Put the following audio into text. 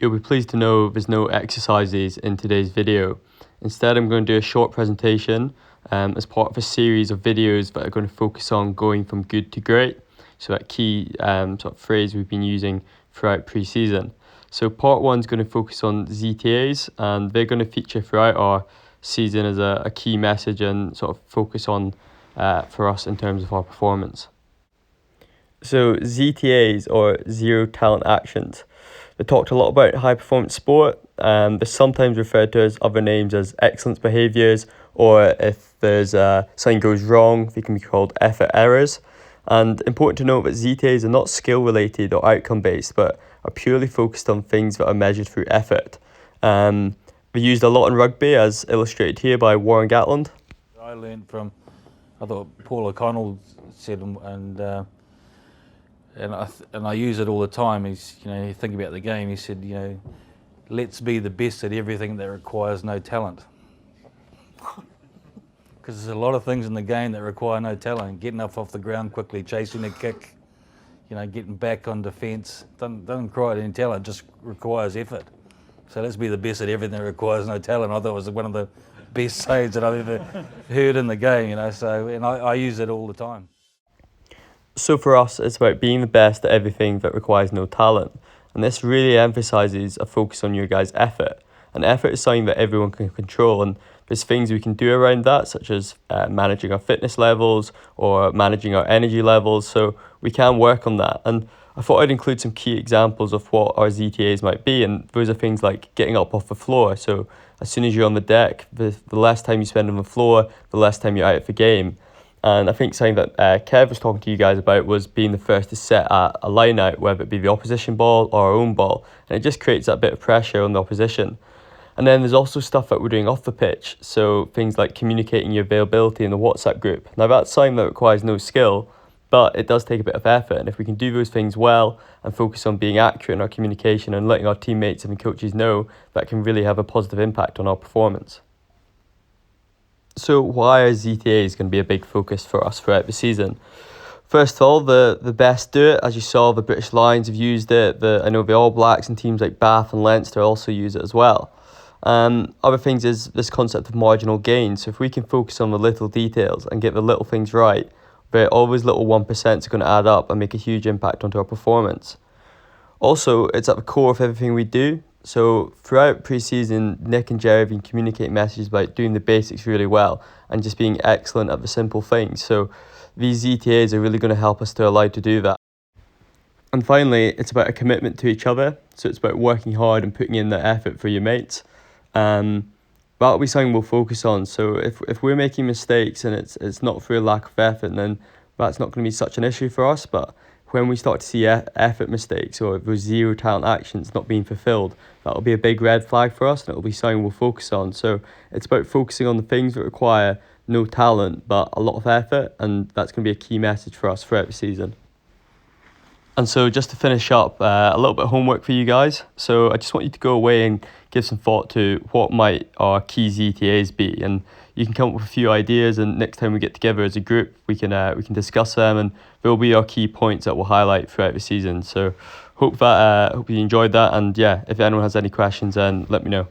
You'll be pleased to know there's no exercises in today's video. Instead, I'm going to do a short presentation as part of a series of videos that are going to focus on going from good to great. So that key sort of phrase we've been using throughout pre-season. So part one is going to focus on ZTAs, and they're going to feature throughout our season as a key message and sort of focus on for us in terms of our performance. So ZTAs, or zero talent actions, they talked a lot about high performance sport. They're sometimes referred to as other names as excellence behaviours, or if there's something goes wrong, they can be called effort errors. And important to note that ZTAs are not skill related or outcome based, but are purely focused on things that are measured through effort. They're used a lot in rugby, as illustrated here by Warren Gatland. I learned from, I thought Paul O'Connell said, and I use it all the time. He's, you think about the game. He said, let's be the best at everything that requires no talent. Because there's a lot of things in the game that require no talent. Getting up off the ground quickly, chasing a kick, getting back on defence. Doesn't require any talent, just requires effort. So let's be the best at everything that requires no talent. I thought it was one of the best sayings that I've ever heard in the game, So, and I use it all the time. So for us, it's about being the best at everything that requires no talent. And this really emphasises a focus on your guys' effort. And effort is something that everyone can control, and there's things we can do around that, such as managing our fitness levels or managing our energy levels. So we can work on that. And I thought I'd include some key examples of what our ZTAs might be. And those are things like getting up off the floor. So as soon as you're on the deck, the less time you spend on the floor, the less time you're out of the game. And I think something that Kev was talking to you guys about was being the first to set a line out, whether it be the opposition ball or our own ball. And it just creates that bit of pressure on the opposition. And then there's also stuff that we're doing off the pitch. So things like communicating your availability in the WhatsApp group. Now that's something that requires no skill, but it does take a bit of effort. And if we can do those things well and focus on being accurate in our communication and letting our teammates and coaches know, that can really have a positive impact on our performance. So why are ZTAs going to be a big focus for us throughout the season? First of all, the best do it. As you saw, the British Lions have used it. I know the All Blacks and teams like Bath and Leinster also use it as well. Other things is this concept of marginal gain. So if we can focus on the little details and get the little things right, all those little 1% are going to add up and make a huge impact onto our performance. Also, it's at the core of everything we do. So throughout pre-season, Nick and Jerry have been communicating messages about doing the basics really well and just being excellent at the simple things. So these ZTAs are really going to help us to allow to do that. And finally, it's about a commitment to each other. So it's about working hard and putting in the effort for your mates. That'll be something we'll focus on. So if we're making mistakes and it's not through a lack of effort, then that's not going to be such an issue for us. But when we start to see effort mistakes or those zero talent actions not being fulfilled, that'll be a big red flag for us, and it'll be something we'll focus on. So it's about focusing on the things that require no talent but a lot of effort, and that's going to be a key message for us throughout the season. And so just to finish up, a little bit of homework for you guys. So I just want you to go away and give some thought to what might our key ZTAs be, and you can come up with a few ideas, and next time we get together as a group, we can discuss them, and they'll be our key points that we'll highlight throughout the season. So hope you enjoyed that, and yeah, if anyone has any questions, then let me know.